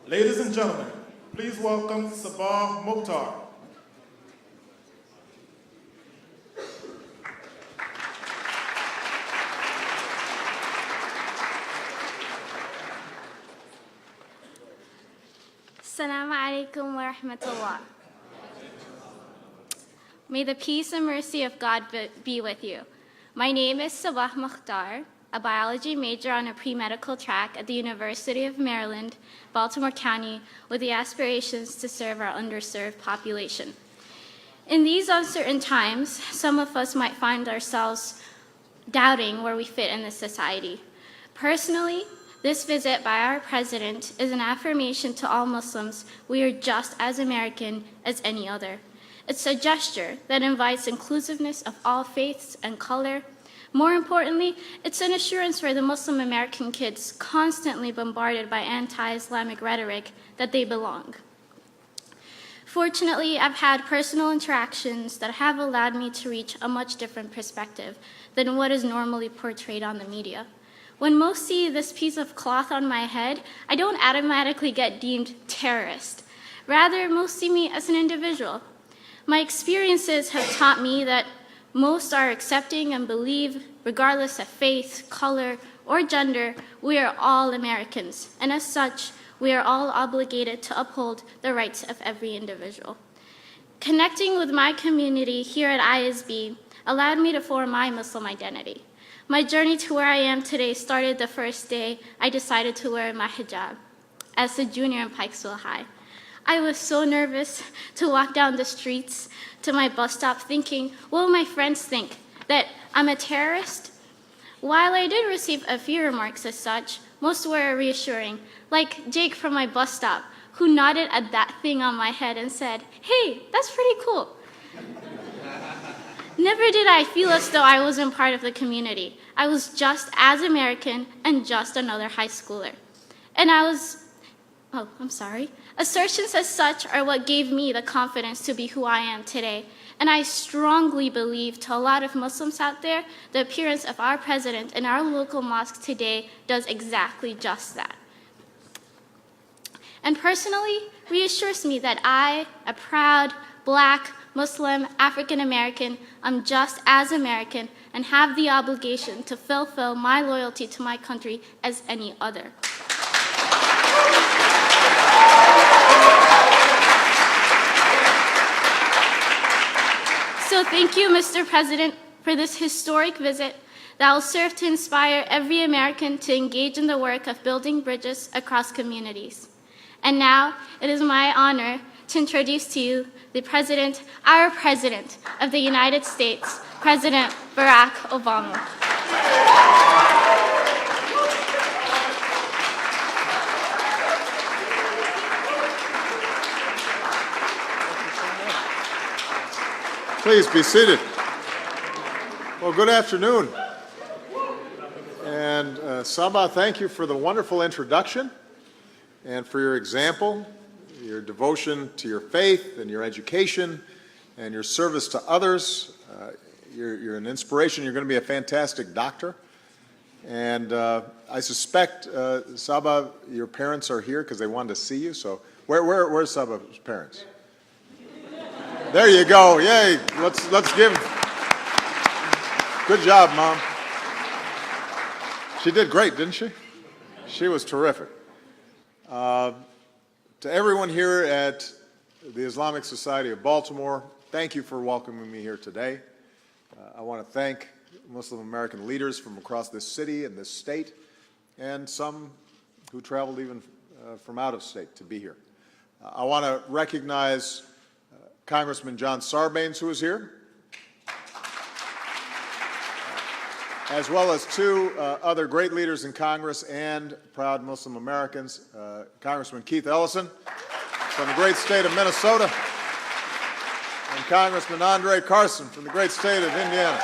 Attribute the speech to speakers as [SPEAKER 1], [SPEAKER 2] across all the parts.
[SPEAKER 1] Ladies and gentlemen, please welcome Sabah Mukhtar.
[SPEAKER 2] Assalamu alaikum wa rahmatullah. May the peace and mercy of God be with you. My name is Sabah Mukhtar, a biology major on a pre-medical track at the University of Maryland, Baltimore County, with the aspirations to serve our underserved population. In these uncertain times, some of us might find ourselves doubting where we fit in this society. Personally, this visit by our president is an affirmation to all Muslims we are just as American as any other. It's a gesture that invites inclusiveness of all faiths and color. More importantly, it's an assurance for the Muslim American kids constantly bombarded by anti-Islamic rhetoric that they belong. Fortunately, I've had personal interactions that have allowed me to reach a much different perspective than what is normally portrayed on the media. When most see this piece of cloth on my head, I don't automatically get deemed terrorist. Rather, most see me as an individual. My experiences have taught me that most are accepting and believe, regardless of faith, color, or gender, we are all Americans, and as such, we are all obligated to uphold the rights of every individual. Connecting with my community here at ISB allowed me to form my Muslim identity. My journey to where I am today started the first day I decided to wear my hijab as a junior in Pikesville High. I was so nervous to walk down the streets to my bus stop thinking, what will my friends think, that I'm a terrorist? While I did receive a few remarks as such, most were reassuring, like Jake from my bus stop, who nodded at that thing on my head and said, hey, that's pretty cool. Never did I feel as though I wasn't part of the community. I was just as American and just another high schooler. And assertions as such are what gave me the confidence to be who I am today. And I strongly believe to a lot of Muslims out there, the appearance of our president in our local mosque today does exactly just that. And personally, reassures me that I, a proud, Black, Muslim, African American, I'm just as American and have the obligation to fulfill my loyalty to my country as any other. So thank you, Mr. President, for this historic visit that will serve to inspire every American to engage in the work of building bridges across communities. And now, it is my honor to introduce to you the President, our President of the United States, President Barack Obama.
[SPEAKER 3] Please be seated. Well, good afternoon. And Sabah, thank you for the wonderful introduction and for your example, your devotion to your faith and your education and your service to others. You're an inspiration. You're going to be a fantastic doctor. And I suspect, Sabah, your parents are here because they wanted to see you. So where's Sabah's parents? There you go. Yay. Let's give. Good job, Mom. She did great, didn't she? She was terrific. To everyone here at the Islamic Society of Baltimore, thank you for welcoming me here today. I want to thank Muslim American leaders from across this city and this state, and some who traveled even from out of state to be here. I want to recognize Congressman John Sarbanes, who is here, as well as two other great leaders in Congress and proud Muslim Americans, Congressman Keith Ellison from the great state of Minnesota, and Congressman Andre Carson from the great state of Indiana.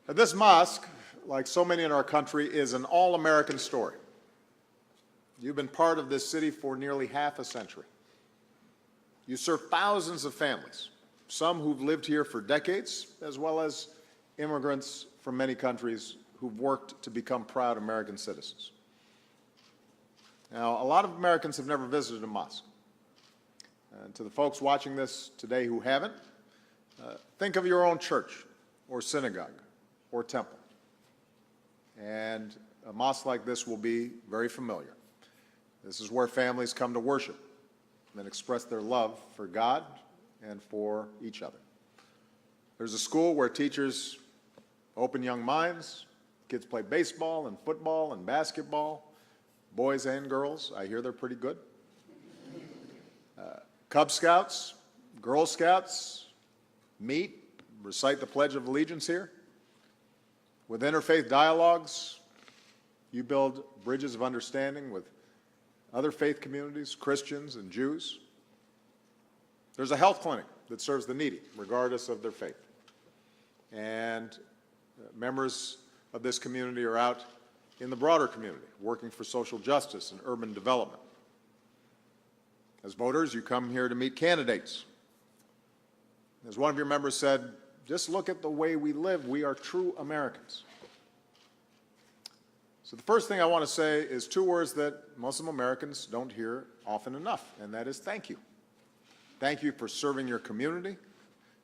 [SPEAKER 3] This mosque, like so many in our country, is an all-American story. You've been part of this city for nearly half a century. You serve thousands of families, some who've lived here for decades, as well as immigrants from many countries who've worked to become proud American citizens. Now, a lot of Americans have never visited a mosque. And to the folks watching this today who haven't, think of your own church or synagogue or temple. And a mosque like this will be very familiar. This is where families come to worship and express their love for God and for each other. There's a school where teachers open young minds, kids play baseball and football and basketball, boys and girls. I hear they're pretty good. Cub Scouts, Girl Scouts meet, recite the Pledge of Allegiance here. With interfaith dialogues, you build bridges of understanding with other faith communities, Christians and Jews. There's a health clinic that serves the needy, regardless of their faith. And members of this community are out in the broader community, working for social justice and urban development. As voters, you come here to meet candidates. As one of your members said, just look at the way we live. We are true Americans. So the first thing I want to say is two words that Muslim Americans don't hear often enough, and that is thank you. Thank you for serving your community.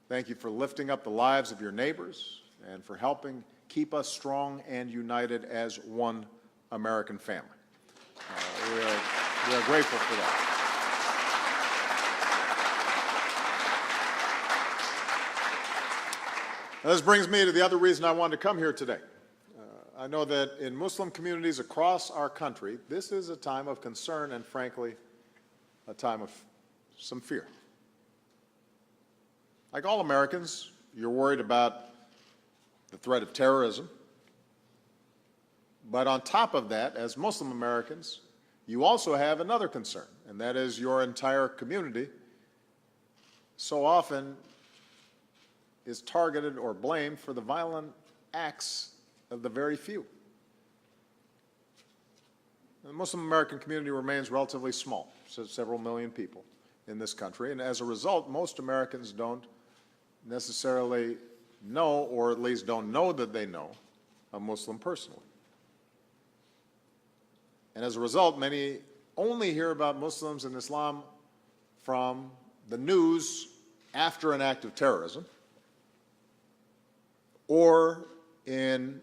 [SPEAKER 3] Thank you for lifting up the lives of your neighbors and for helping keep us strong and united as one American family. We are grateful for that. Now, this brings me to the other reason I wanted to come here today. I know that in Muslim communities across our country, this is a time of concern and, frankly, a time of some fear. Like all Americans, you're worried about the threat of terrorism. But on top of that, as Muslim Americans, you also have another concern, and that is your entire community so often is targeted or blamed for the violent acts of the very few. The Muslim American community remains relatively small, so several million people in this country, and as a result, most Americans don't necessarily know, or at least don't know that they know, a Muslim personally. And as a result, many only hear about Muslims and Islam from the news after an act of terrorism, or in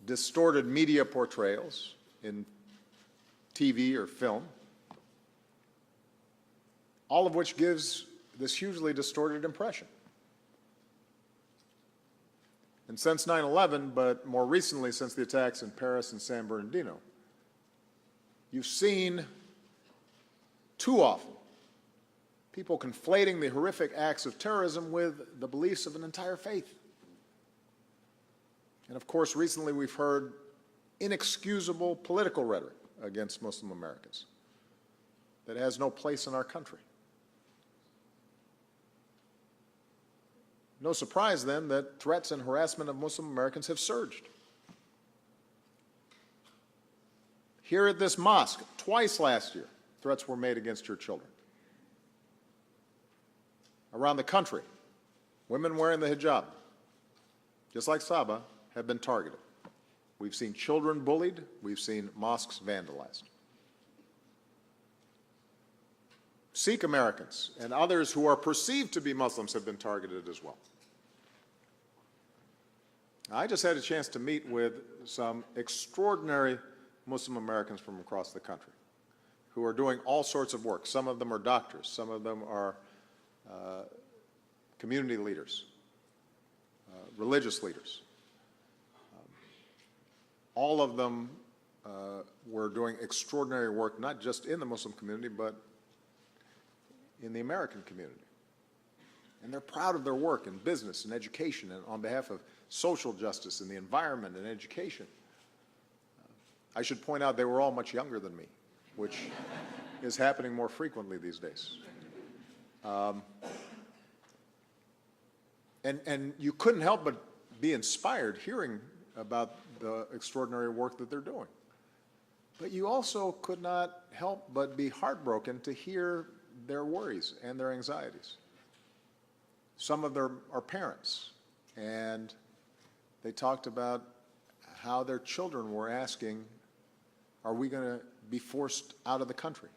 [SPEAKER 3] distorted media portrayals in TV or film, all of which gives this hugely distorted impression. And since 9/11, but more recently since the attacks in Paris and San Bernardino, you've seen too often people conflating the horrific acts of terrorism with the beliefs of an entire faith. And of course, recently we've heard inexcusable political rhetoric against Muslim Americans that has no place in our country. No surprise, then, that threats and harassment of Muslim Americans have surged. Here at this mosque, twice last year, threats were made against your children. Around the country, women wearing the hijab, just like Saba, have been targeted. We've seen children bullied. We've seen mosques vandalized. Sikh Americans and others who are perceived to be Muslims have been targeted as well. I just had a chance to meet with some extraordinary Muslim Americans from across the country who are doing all sorts of work. Some of them are doctors. Some of them are community leaders, religious leaders. All of them were doing extraordinary work, not just in the Muslim community, but in the American community. And they're proud of their work in business and education and on behalf of social justice and the environment and education. I should point out they were all much younger than me, which is happening more frequently these days. And you couldn't help but be inspired hearing about the extraordinary work that they're doing. But you also could not help but be heartbroken to hear their worries and their anxieties. Some of them are parents, and they talked about how their children were asking, are we going to be forced out of the country?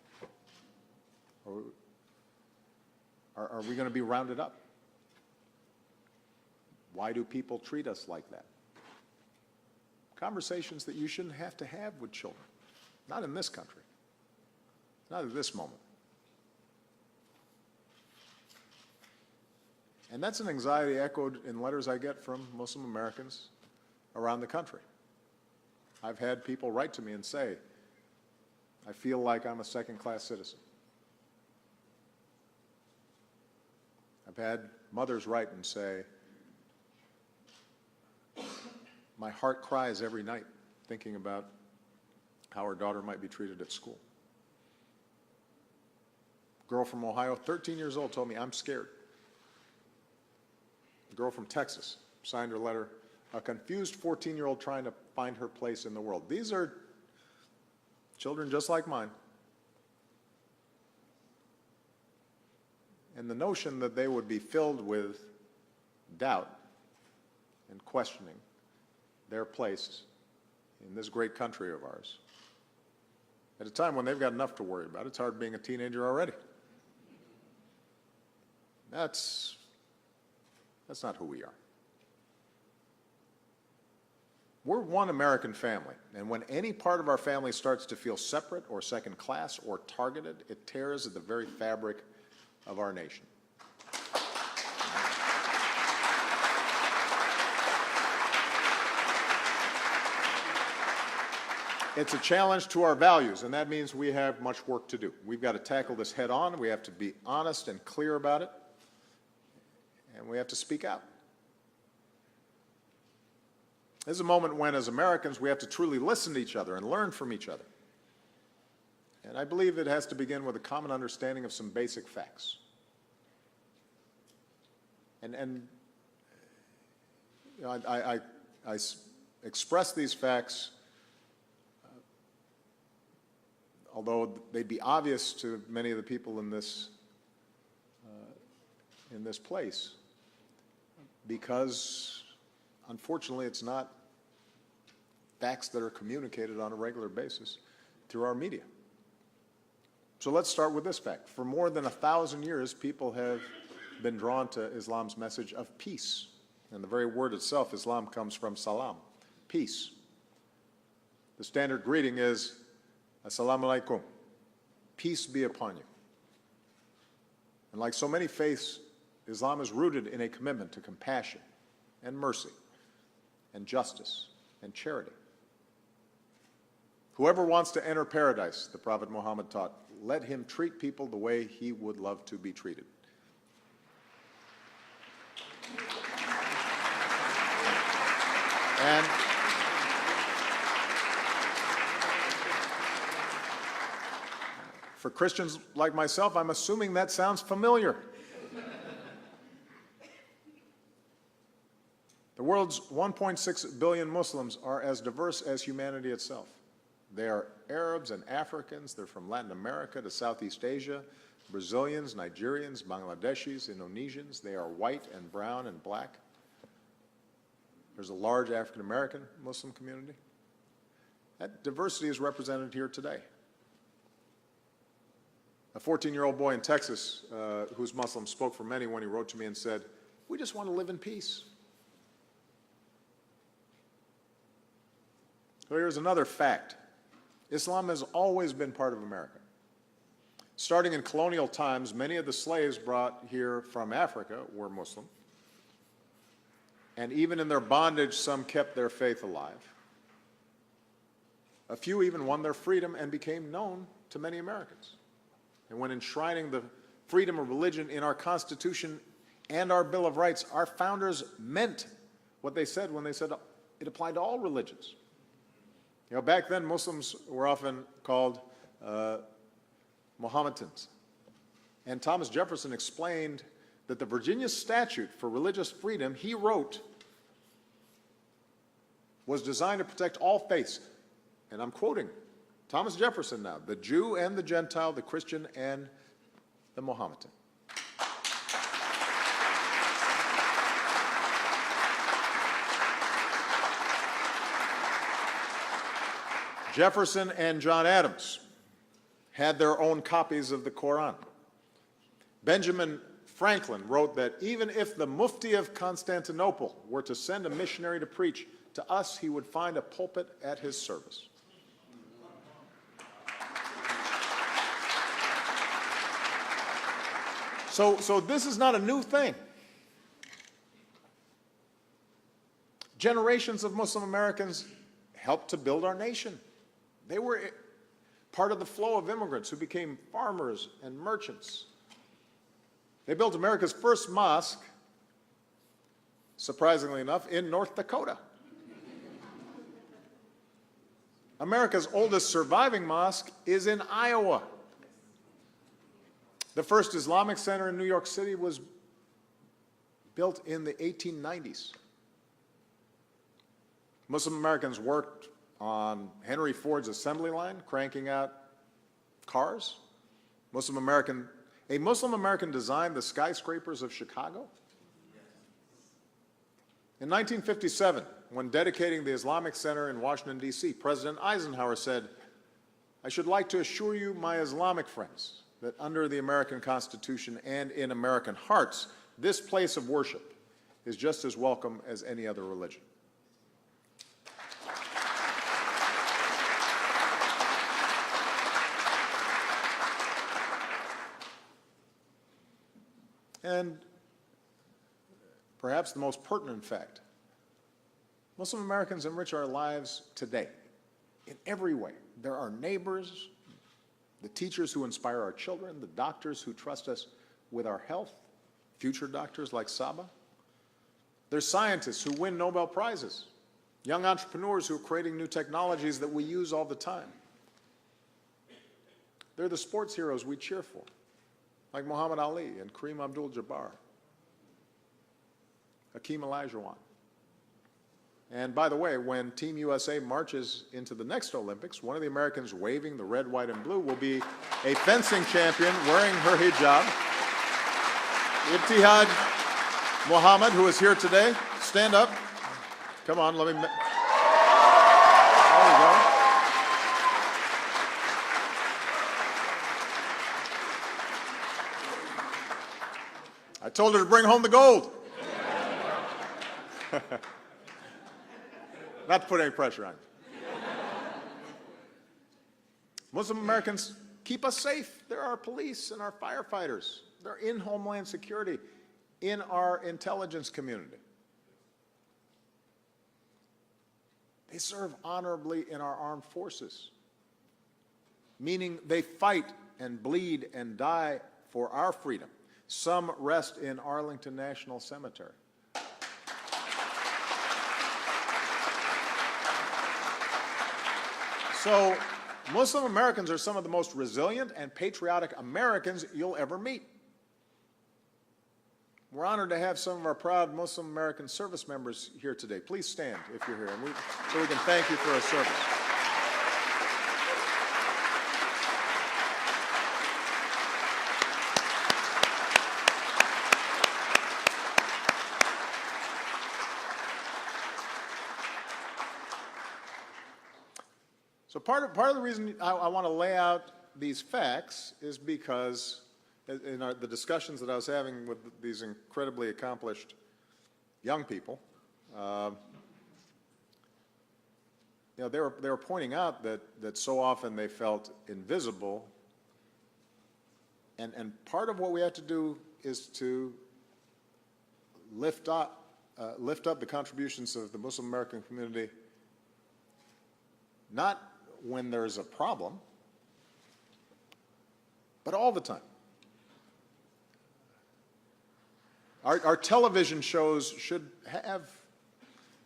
[SPEAKER 3] Or are we going to be rounded up? Why do people treat us like that? Conversations that you shouldn't have to have with children. Not in this country. Not at this moment. And that's an anxiety echoed in letters I get from Muslim Americans around the country. I've had people write to me and say, I feel like I'm a second-class citizen. I've had mothers write and say, my heart cries every night thinking about how her daughter might be treated at school. A girl from Ohio, 13 years old, told me, I'm scared. A girl from Texas signed her letter, a confused 14-year-old trying to find her place in the world. These are children just like mine. And the notion that they would be filled with doubt and questioning their place in this great country of ours, at a time when they've got enough to worry about. It's hard being a teenager already. That's not who we are. We're one American family, and when any part of our family starts to feel separate or second class or targeted, it tears at the very fabric of our nation. It's a challenge to our values, and that means we have much work to do. We've got to tackle this head on. We have to be honest and clear about it, and we have to speak out. This is a moment when, as Americans, we have to truly listen to each other and learn from each other. And I believe it has to begin with a common understanding of some basic facts. And you know, I express these facts, although they'd be obvious to many of the people in this place, because unfortunately it's not facts that are communicated on a regular basis through our media. So let's start with this fact. For more than 1,000 years, people have been drawn to Islam's message of peace. And the very word itself, Islam, comes from salam, peace. The standard greeting is, Assalamu alaikum, peace be upon you. And like so many faiths, Islam is rooted in a commitment to compassion and mercy and justice and charity. Whoever wants to enter paradise, the Prophet Muhammad taught, let him treat people the way he would love to be treated. And for Christians like myself, I'm assuming that sounds familiar. The world's 1.6 billion Muslims are as diverse as humanity itself. They are Arabs and Africans. They're from Latin America to Southeast Asia, Brazilians, Nigerians, Bangladeshis, Indonesians. They are white and brown and black. There's a large African American Muslim community. That diversity is represented here today. A 14-year-old boy in Texas who's Muslim spoke for many when he wrote to me and said, we just want to live in peace. So here's another fact. Islam has always been part of America. Starting in colonial times, many of the slaves brought here from Africa were Muslim. And even in their bondage, some kept their faith alive. A few even won their freedom and became known to many Americans. And when enshrining the freedom of religion in our Constitution and our Bill of Rights, our founders meant what they said when they said it applied to all religions. You know, back then, Muslims were often called Mohammedans. And Thomas Jefferson explained that the Virginia statute for religious freedom he wrote was designed to protect all faiths. And I'm quoting Thomas Jefferson now, the Jew and the Gentile, the Christian and the Mohammedan. Jefferson and John Adams had their own copies of the Quran. Benjamin Franklin wrote that even if the Mufti of Constantinople were to send a missionary to preach to us, he would find a pulpit at his service. So this is not a new thing. Generations of Muslim Americans helped to build our nation. They were part of the flow of immigrants who became farmers and merchants. They built America's first mosque, surprisingly enough, in North Dakota. America's oldest surviving mosque is in Iowa. The first Islamic center in New York City was built in the 1890s. Muslim Americans worked on Henry Ford's assembly line, cranking out cars. A Muslim American designed the skyscrapers of Chicago. In 1957, when dedicating the Islamic Center in Washington, D.C., President Eisenhower said, "I should like to assure you, my Islamic friends, that under the American Constitution and in American hearts, this place of worship is just as welcome as any other religion." And perhaps the most pertinent fact, Muslim Americans enrich our lives today in every way. They're our neighbors, the teachers who inspire our children, the doctors who trust us with our health, future doctors like Saba. They're scientists who win Nobel Prizes, young entrepreneurs who are creating new technologies that we use all the time. They're the sports heroes we cheer for, like Muhammad Ali and Kareem Abdul-Jabbar, Hakeem Olajuwon. And by the way, when Team USA marches into the next Olympics, one of the Americans waving the red, white, and blue will be a fencing champion wearing her hijab. Ibtihad Muhammad, who is here today, stand up. Come on, let me... There you go. I told her to bring home the gold. Not to put any pressure on you. Muslim Americans keep us safe. They're our police and our firefighters. They're in Homeland Security, in our intelligence community. They serve honorably in our armed forces, meaning they fight and bleed and die for our freedom. Some rest in Arlington National Cemetery. So, Muslim Americans are some of the most resilient and patriotic Americans you'll ever meet. We're honored to have some of our proud Muslim American service members here today. Please stand if you're here, and so we can thank you for our service. So part of the reason I want to lay out these facts is because in the discussions that I was having with these incredibly accomplished young people, they were pointing out that so often they felt invisible, and part of what we have to do is to lift up the contributions of the Muslim American community, not when there's a problem, but all the time. Our television shows should have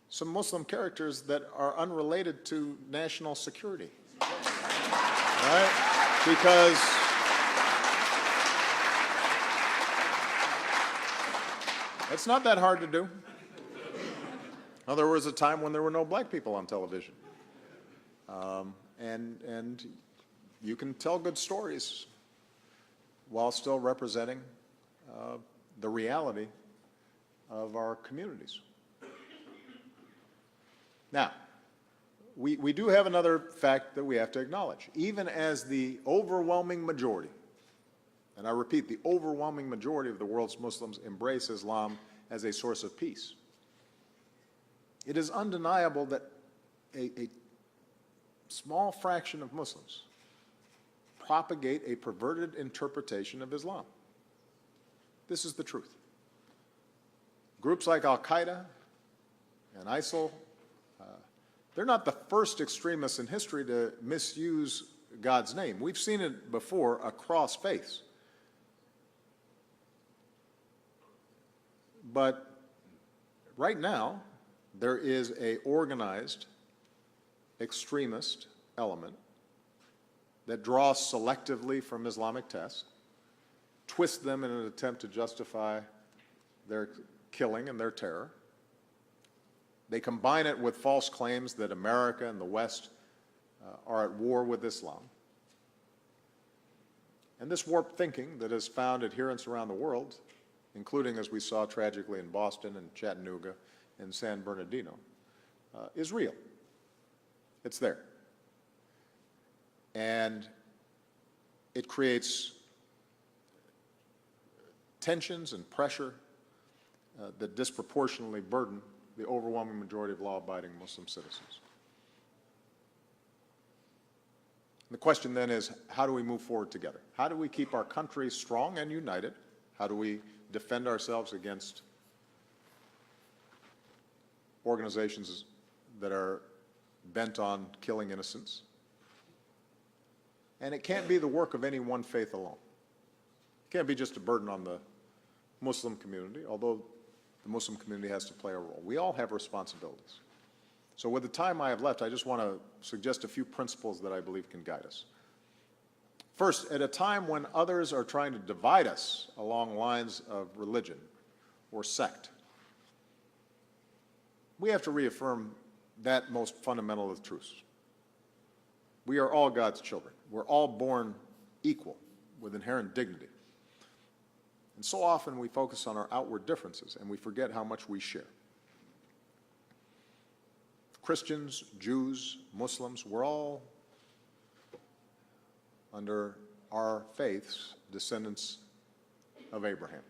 [SPEAKER 3] some Muslim characters that are unrelated to national security, right? Because it's not that hard to do. Now, there was a time when there were no black people on television. And you can tell good stories while still representing the reality of our communities. Now, we do have another fact that we have to acknowledge. Even as the overwhelming majority, and I repeat, the overwhelming majority of the world's Muslims embrace Islam as a source of peace, it is undeniable that a small fraction of Muslims propagate a perverted interpretation of Islam. This is the truth. Groups like Al-Qaeda and ISIL, they're not the first extremists in history to misuse God's name. We've seen it before across faiths. But right now, there is an organized extremist element that draws selectively from Islamic texts, twists them in an attempt to justify their killing and their terror. They combine it with false claims that America and the West are at war with Islam. And this warped thinking that has found adherents around the world, including, as we saw tragically in Boston and Chattanooga and San Bernardino, is real. It's there. And it creates tensions and pressure that disproportionately burden the overwhelming majority of law-abiding Muslim citizens. The question then is, how do we move forward together? How do we keep our country strong and united? How do we defend ourselves against organizations that are bent on killing innocents? And it can't be the work of any one faith alone. It can't be just a burden on the Muslim community, although the Muslim community has to play a role. We all have responsibilities. So with the time I have left, I just want to suggest a few principles that I believe can guide us. First, at a time when others are trying to divide us along lines of religion or sect, we have to reaffirm that most fundamental of truths. We are all God's children. We're all born equal with inherent dignity. And so often we focus on our outward differences and we forget how much we share. Christians, Jews, Muslims, we're all, under our faiths, descendants of Abraham.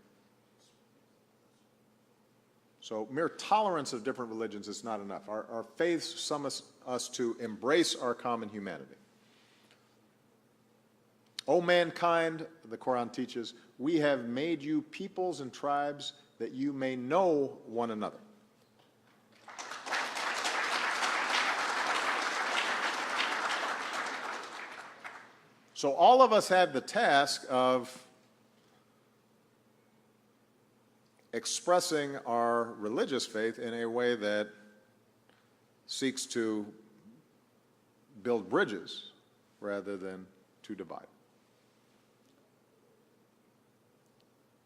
[SPEAKER 3] So mere tolerance of different religions is not enough. Our faiths summon us to embrace our common humanity. O mankind, the Quran teaches, we have made you peoples and tribes that you may know one another. So all of us have the task of expressing our religious faith in a way that seeks to build bridges rather than to divide.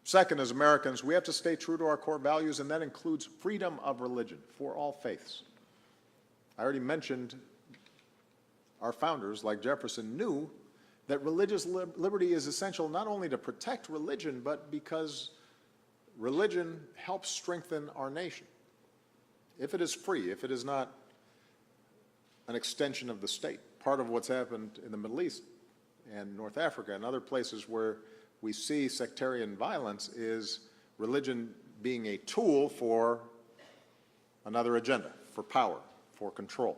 [SPEAKER 3] Second, as Americans, we have to stay true to our core values, and that includes freedom of religion for all faiths. I already mentioned our founders, like Jefferson, knew that religious liberty is essential not only to protect religion, but because religion helps strengthen our nation. If it is free, if it is not an extension of the state, part of what's happened in the Middle East and North Africa and other places where we see sectarian violence is religion being a tool for another agenda, for power, for control.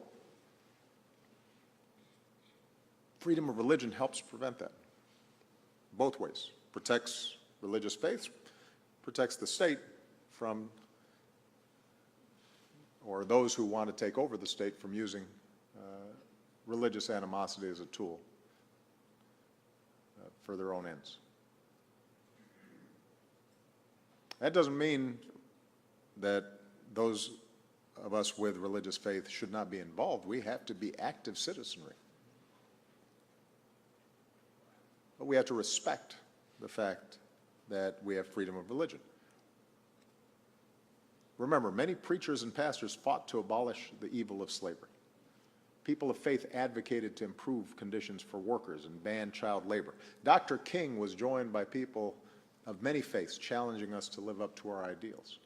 [SPEAKER 3] Freedom of religion helps prevent that, both ways. Protects religious faiths, protects the state from, or those who want to take over the state from using religious animosity as a tool for their own ends. That doesn't mean that those of us with religious faith should not be involved. We have to be active citizenry. But we have to respect the fact that we have freedom of religion. Remember, many preachers and pastors fought to abolish the evil of slavery. People of faith advocated to improve conditions for workers and ban child labor. Dr. King was joined by people of many faiths challenging us to live up to our ideals.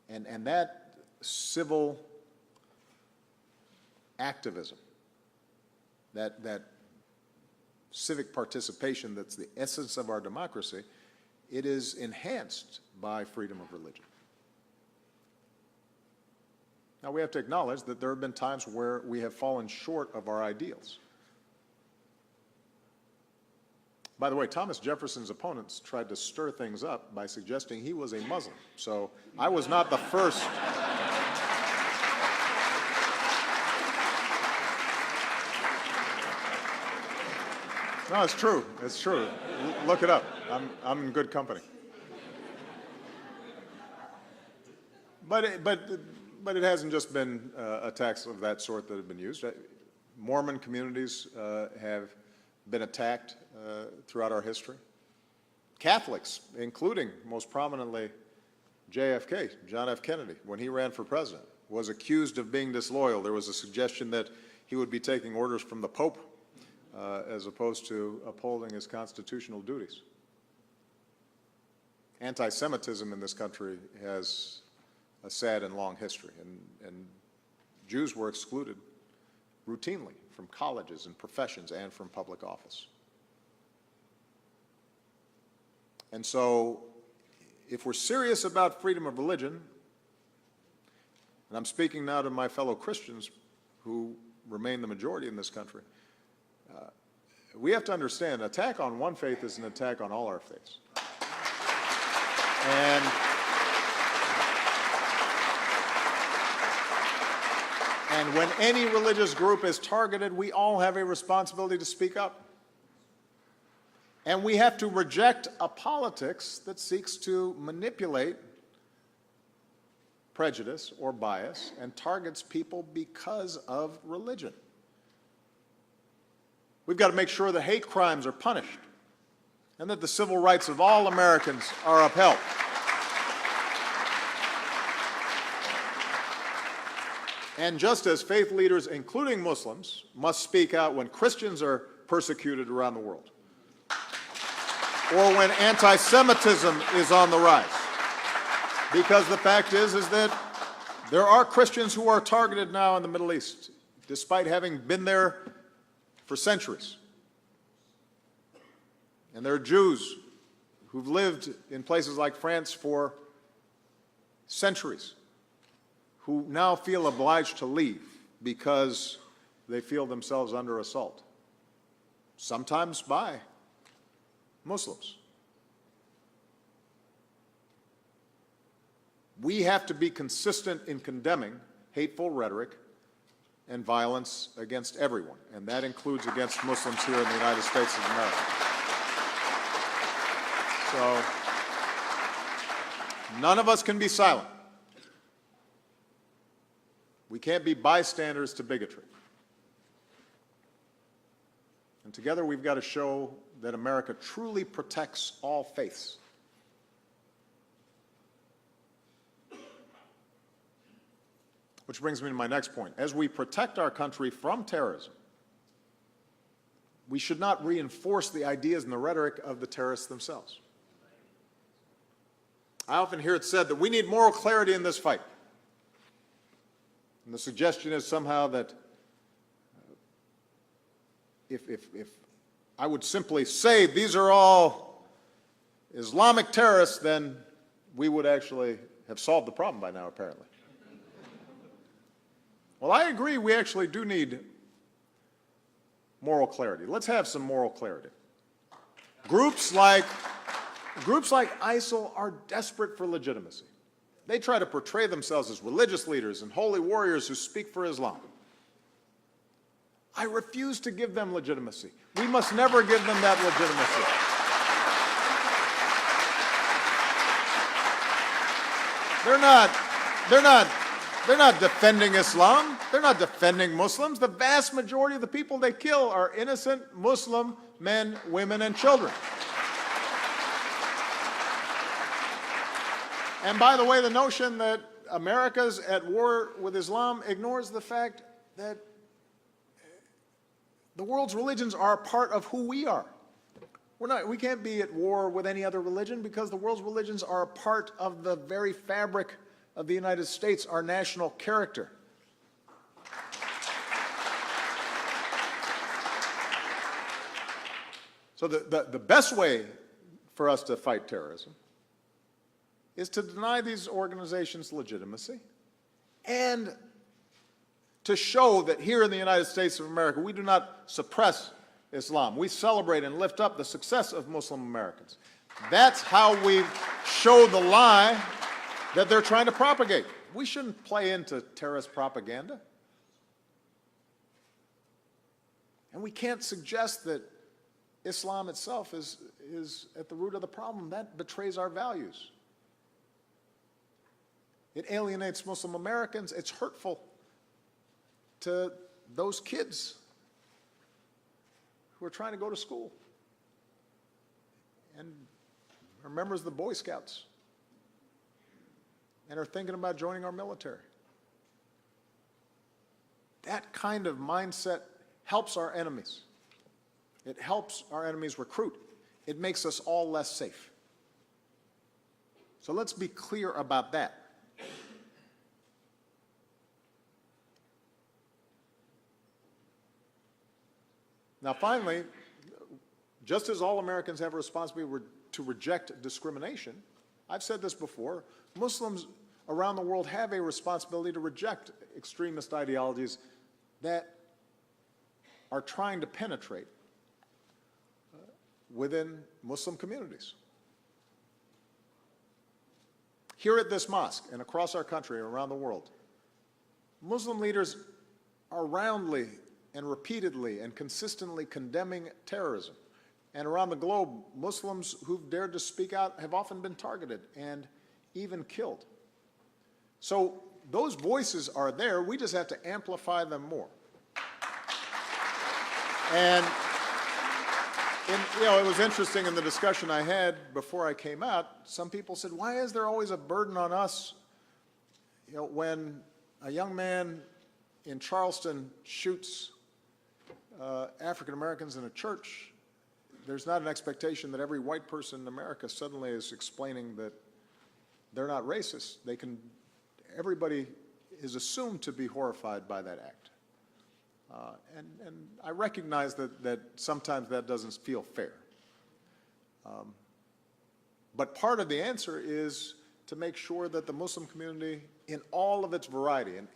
[SPEAKER 3] And that civil activism, that civic participation that's the essence of our democracy, it is enhanced by freedom of religion. Now, we have to acknowledge that there have been times where we have fallen short of our ideals. By the way, Thomas Jefferson's opponents tried to stir things up by suggesting he was a Muslim. So I was not the first. No, it's true. It's true. Look it up. I'm in good company. But it hasn't just been attacks of that sort that have been used. Mormon communities have been attacked throughout our history. Catholics, including most prominently JFK, John F. Kennedy, when he ran for president, was accused of being disloyal. There was a suggestion that he would be taking orders from the Pope as opposed to upholding his constitutional duties. Anti-Semitism in this country has a sad and long history, and Jews were excluded routinely from colleges and professions and from public office. And so, if we're serious about freedom of religion, and I'm speaking now to my fellow Christians who remain the majority in this country, we have to understand an attack on one faith is an attack on all our faiths. And when any religious group is targeted, we all have a responsibility to speak up. And we have to reject a politics that seeks to manipulate prejudice or bias and targets people because of religion. We've got to make sure that hate crimes are punished and that the civil rights of all Americans are upheld. And just as faith leaders, including Muslims, must speak out when Christians are persecuted around the world, or when anti-Semitism is on the rise. Because the fact is that there are Christians who are targeted now in the Middle East, despite having been there for centuries. And there are Jews who've lived in places like France for centuries, who now feel obliged to leave because they feel themselves under assault, sometimes by Muslims. We have to be consistent in condemning hateful rhetoric and violence against everyone, and that includes against Muslims here in the United States of America. So, none of us can be silent. We can't be bystanders to bigotry. And together we've got to show that America truly protects all faiths. Which brings me to my next point. As we protect our country from terrorism, we should not reinforce the ideas and the rhetoric of the terrorists themselves. I often hear it said that we need moral clarity in this fight. And the suggestion is somehow that if I would simply say these are all Islamic terrorists, then we would actually have solved the problem by now, apparently. Well, I agree we actually do need moral clarity. Let's have some moral clarity. Groups like ISIL are desperate for legitimacy. They try to portray themselves as religious leaders and holy warriors who speak for Islam. I refuse to give them legitimacy. We must never give them that legitimacy. They're not defending Islam. They're not defending Muslims. The vast majority of the people they kill are innocent Muslim men, women, and children. And by the way, the notion that America's at war with Islam ignores the fact that the world's religions are a part of who we are. We can't be at war with any other religion because the world's religions are a part of the very fabric of the United States, our national character. So the best way for us to fight terrorism is to deny these organizations legitimacy and to show that here in the United States of America, we do not suppress Islam. We celebrate and lift up the success of Muslim Americans. That's how we show the lie that they're trying to propagate. We shouldn't play into terrorist propaganda. And we can't suggest that Islam itself is at the root of the problem. That betrays our values. It alienates Muslim Americans. It's hurtful to those kids who are trying to go to school and are members of the Boy Scouts and are thinking about joining our military. That kind of mindset helps our enemies. It helps our enemies recruit. It makes us all less safe. So let's be clear about that. Now, finally, just as all Americans have a responsibility to reject discrimination, I've said this before, Muslims around the world have a responsibility to reject extremist ideologies that are trying to penetrate within Muslim communities. Here at this mosque and across our country and around the world, Muslim leaders are roundly and repeatedly and consistently condemning terrorism. And around the globe, Muslims who've dared to speak out have often been targeted and even killed. So those voices are there. We just have to amplify them more. And it was interesting in the discussion I had before I came out, some people said, why is there always a burden on us? When a young man in Charleston shoots African Americans in a church, there's not an expectation that every white person in America suddenly is explaining that they're not racist. Everybody is assumed to be horrified by that act. And I recognize that sometimes that doesn't feel fair. But part of the answer is to make sure that the Muslim community, in all of its variety, and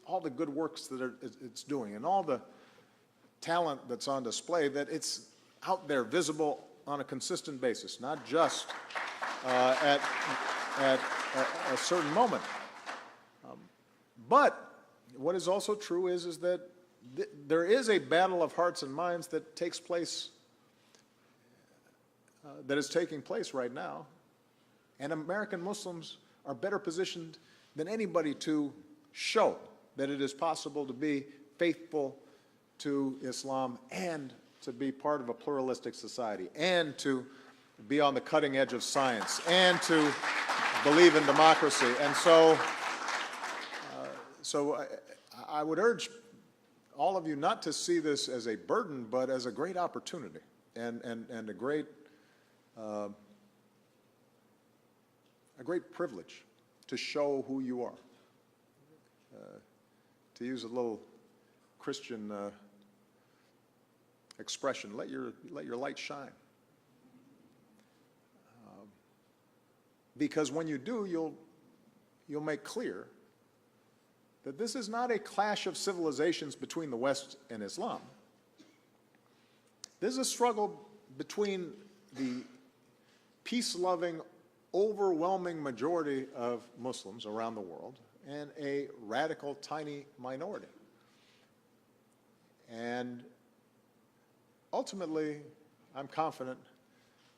[SPEAKER 3] all the good works that it's doing, and all the talent that's on display, that it's out there, visible on a consistent basis, not just at a certain moment. But what is also true is that there is a battle of hearts and minds that takes place, that is taking place right now, and American Muslims are better positioned than anybody to show that it is possible to be faithful to Islam and to be part of a pluralistic society and to be on the cutting edge of science and to believe in democracy. And so I would urge all of you not to see this as a burden, but as a great opportunity and a great privilege to show who you are. To use a little Christian expression, let your light shine. Because when you do, you'll make clear that this is not a clash of civilizations between the West and Islam. This is a struggle between the peace-loving, overwhelming majority of Muslims around the world and a radical, tiny minority. And ultimately, I'm confident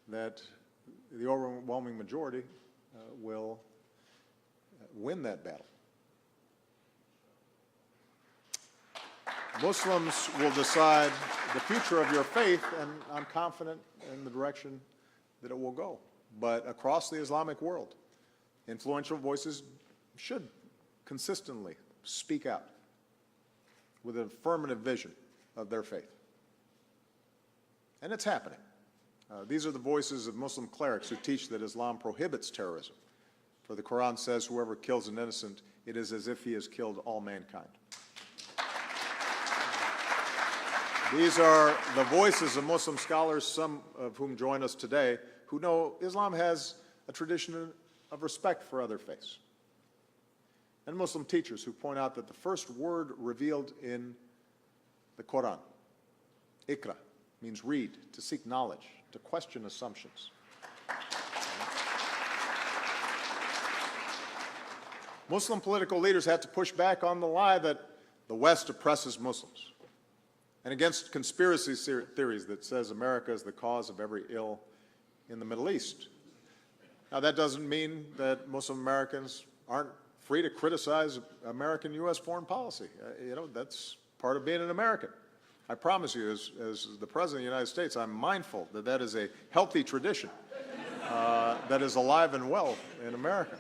[SPEAKER 3] that the overwhelming majority will win that battle. Muslims will decide the future of your faith, and I'm confident in the direction that it will go. But across the Islamic world, influential voices should consistently speak out with an affirmative vision of their faith. And it's happening. These are the voices of Muslim clerics who teach that Islam prohibits terrorism For the Quran says, whoever kills an innocent, it is as if he has killed all mankind. These are the voices of Muslim scholars, some of whom join us today, who know Islam has a tradition of respect for other faiths. And Muslim teachers who point out that the first word revealed in the Quran, ikra, means read, to seek knowledge, to question assumptions. Muslim political leaders had to push back on the lie that the West oppresses Muslims, and against conspiracy theories that says America is the cause of every ill in the Middle East. Now, that doesn't mean that Muslim Americans aren't free to criticize American U.S. foreign policy. That's part of being an American. I promise you, as the President of the United States, I'm mindful that that is a healthy tradition that is alive and well in America.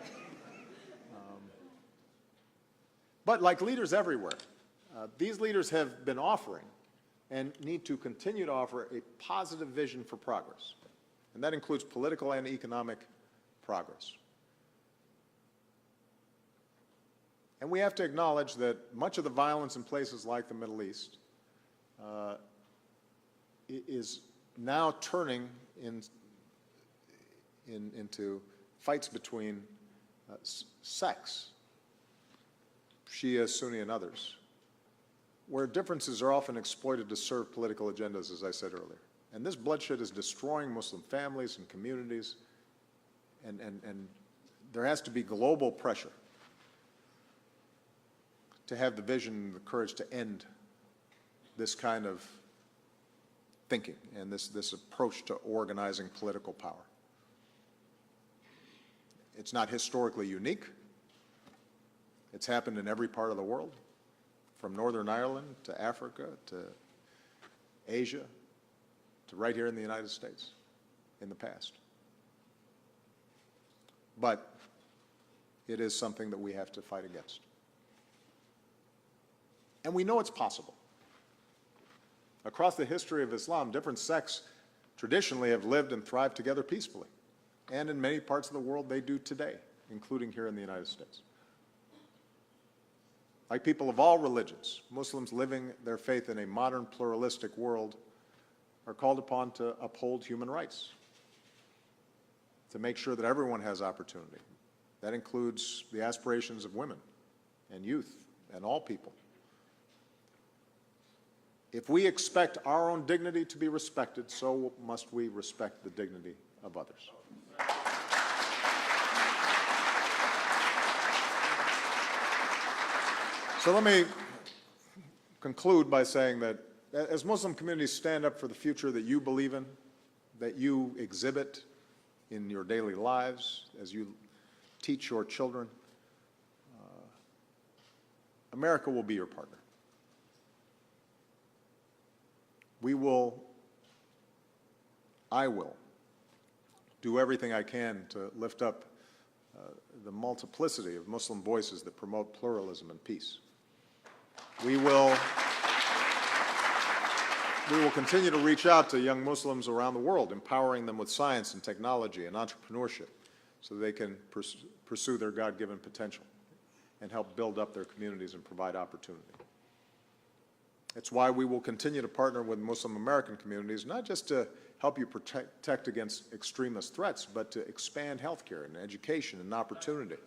[SPEAKER 3] But like leaders everywhere, these leaders have been offering and need to continue to offer a positive vision for progress. And that includes political and economic progress. And we have to acknowledge that much of the violence in places like the Middle East is now turning into fights between sects, Shia, Sunni, and others, where differences are often exploited to serve political agendas, as I said earlier. And this bloodshed is destroying Muslim families and communities, and there has to be global pressure to have the vision and the courage to end this kind of thinking and this approach to organizing political power. It's not historically unique. It's happened in every part of the world, from Northern Ireland to Africa to Asia to right here in the United States in the past. But it is something that we have to fight against. And we know it's possible. Across the history of Islam, different sects traditionally have lived and thrived together peacefully. And in many parts of the world, they do today, including here in the United States. Like people of all religions, Muslims living their faith in a modern pluralistic world are called upon to uphold human rights, to make sure that everyone has opportunity. That includes the aspirations of women and youth and all people. If we expect our own dignity to be respected, so must we respect the dignity of others. So let me conclude by saying that as Muslim communities stand up for the future that you believe in, that you exhibit in your daily lives, as you teach your children, America will be your partner. I will do everything I can to lift up the multiplicity of Muslim voices that promote pluralism and peace. We will continue to reach out to young Muslims around the world, empowering them with science and technology and entrepreneurship so that they can pursue their God-given potential and help build up their communities and provide opportunity. It's why we will continue to partner with Muslim American communities, not just to help you protect against extremist threats, but to expand healthcare and education and opportunity.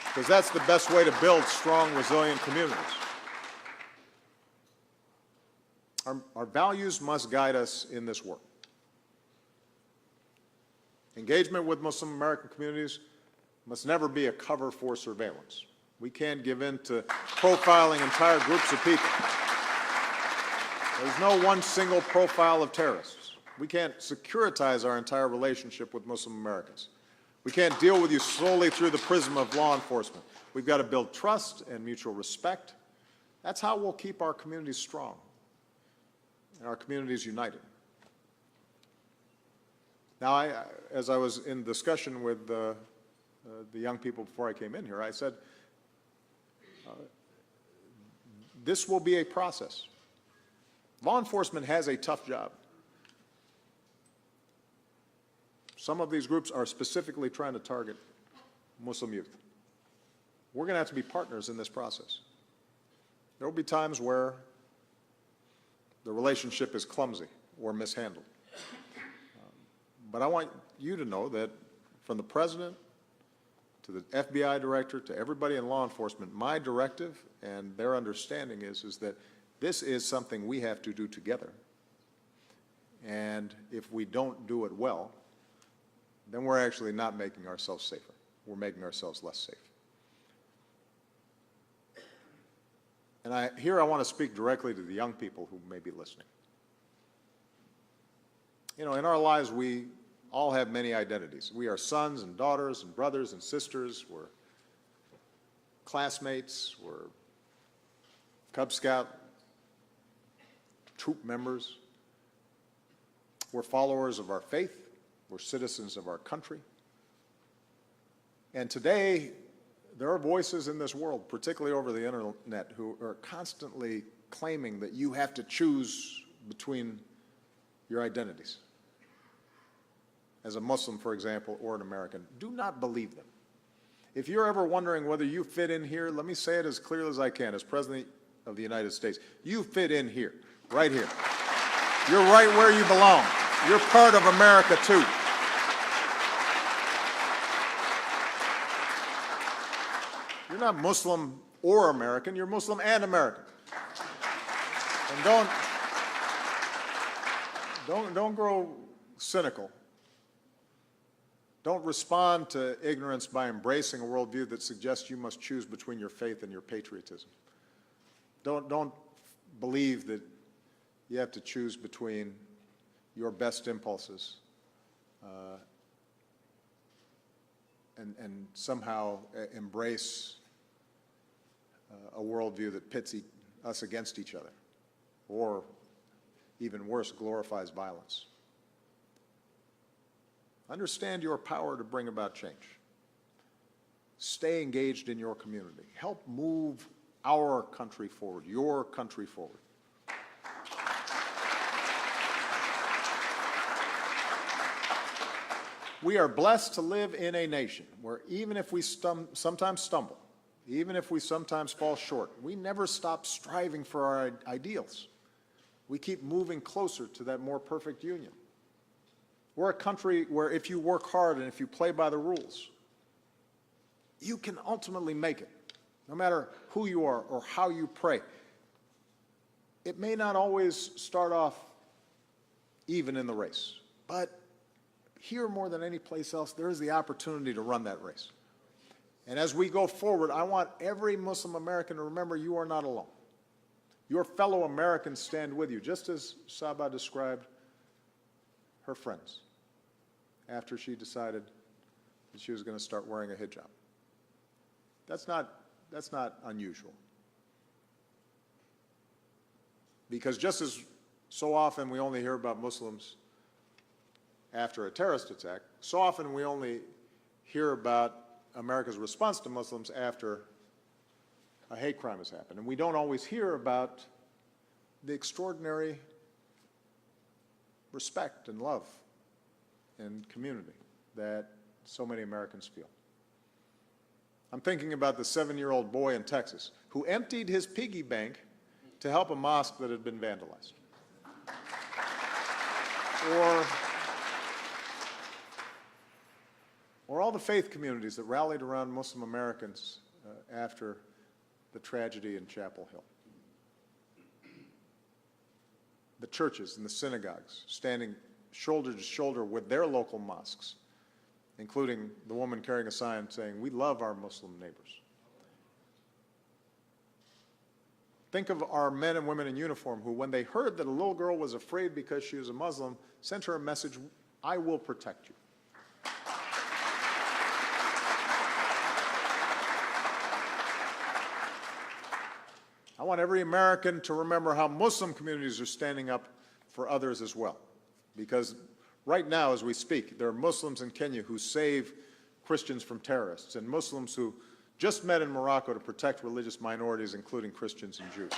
[SPEAKER 3] Because that's the best way to build strong, resilient communities. Our values must guide us in this work. Engagement with Muslim American communities must never be a cover for surveillance. We can't give in to profiling entire groups of people. There's no one single profile of terrorists. We can't securitize our entire relationship with Muslim Americans. We can't deal with you solely through the prism of law enforcement. We've got to build trust and mutual respect. That's how we'll keep our communities strong and our communities united. Now, as I was in discussion with the young people before I came in here, I said, this will be a process. Law enforcement has a tough job. Some of these groups are specifically trying to target Muslim youth. We're going to have to be partners in this process. There will be times where the relationship is clumsy or mishandled. But I want you to know that from the President to the FBI Director to everybody in law enforcement, my directive and their understanding is that this is something we have to do together. And if we don't do it well, then we're actually not making ourselves safer. We're making ourselves less safe. And I want to speak directly to the young people who may be listening. You know, in our lives, we all have many identities. We are sons and daughters and brothers and sisters. We're classmates. We're Cub Scout troop members. We're followers of our faith. We're citizens of our country. And today, there are voices in this world, particularly over the internet, who are constantly claiming that you have to choose between your identities. As a Muslim, for example, or an American, do not believe them. If you're ever wondering whether you fit in here, let me say it as clearly as I can. As President of the United States, you fit in here, right here. You're right where you belong. You're part of America, too. You're not Muslim or American, you're Muslim and American. And don't grow cynical. Don't respond to ignorance by embracing a worldview that suggests you must choose between your faith and your patriotism. Don't believe that you have to choose between your best impulses and somehow embrace a worldview that pits us against each other, or even worse, glorifies violence. Understand your power to bring about change. Stay engaged in your community. Help move our country forward, your country forward. We are blessed to live in a nation where even if we sometimes stumble, even if we sometimes fall short, we never stop striving for our ideals. We keep moving closer to that more perfect union. We're a country where if you work hard and if you play by the rules, you can ultimately make it, no matter who you are or how you pray. It may not always start off even in the race, but here more than any place else, there is the opportunity to run that race. And as we go forward, I want every Muslim American to remember you are not alone. Your fellow Americans stand with you, just as Saba described her friends after she decided that she was going to start wearing a hijab. That's not unusual. Because just as so often we only hear about Muslims after a terrorist attack, so often we only hear about America's response to Muslims after a hate crime has happened. And we don't always hear about the extraordinary respect and love and community that so many Americans feel. I'm thinking about the 7-year-old boy in Texas who emptied his piggy bank to help a mosque that had been vandalized. Or all the faith communities that rallied around Muslim Americans after the tragedy in Chapel Hill. The churches and the synagogues standing shoulder to shoulder with their local mosques, including the woman carrying a sign saying, "We love our Muslim neighbors." Think of our men and women in uniform who, when they heard that a little girl was afraid because she was a Muslim, sent her a message, "I will protect you." I want every American to remember how Muslim communities are standing up for others as well. Because right now, as we speak, there are Muslims in Kenya who save Christians from terrorists, and Muslims who just met in Morocco to protect religious minorities, including Christians and Jews.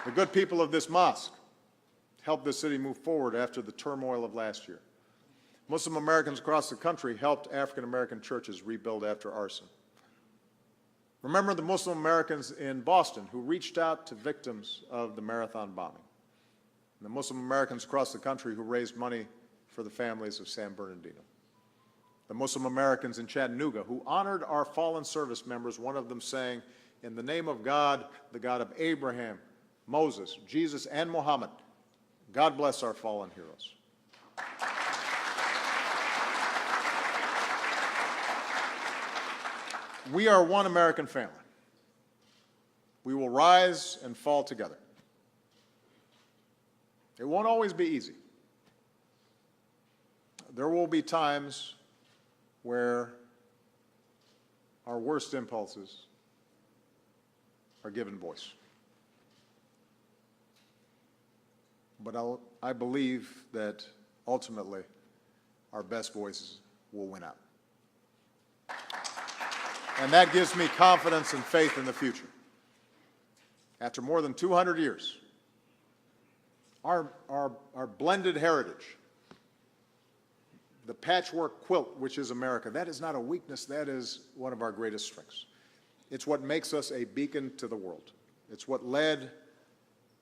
[SPEAKER 3] The good people of this mosque helped the city move forward after the turmoil of last year. Muslim Americans across the country helped African American churches rebuild after arson. Remember the Muslim Americans in Boston who reached out to victims of the Marathon bombing. And the Muslim Americans across the country who raised money for the families of San Bernardino. The Muslim Americans in Chattanooga who honored our fallen service members, one of them saying, "In the name of God, the God of Abraham, Moses, Jesus, and Muhammad, God bless our fallen heroes." We are one American family. We will rise and fall together. It won't always be easy. There will be times where our worst impulses are given voice. But I believe that ultimately our best voices will win out. And that gives me confidence and faith in the future. After more than 200 years, our blended heritage, the patchwork quilt which is America, that is not a weakness, that is one of our greatest strengths. It's what makes us a beacon to the world. It's what led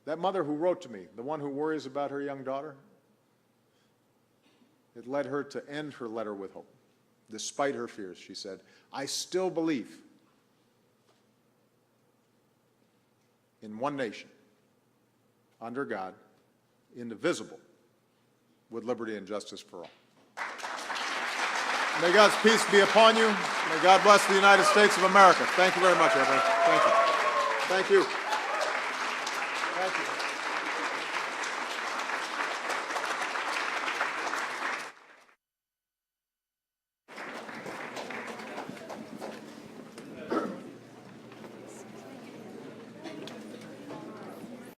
[SPEAKER 3] that mother who wrote to me, the one who worries about her young daughter, it led her to end her letter with hope. Despite her fears, she said, "I still believe in one nation, under God, indivisible, with liberty and justice for all." May God's peace be upon you. May God bless the United States of America. Thank you very much, everyone. Thank you. Thank you. Thank you.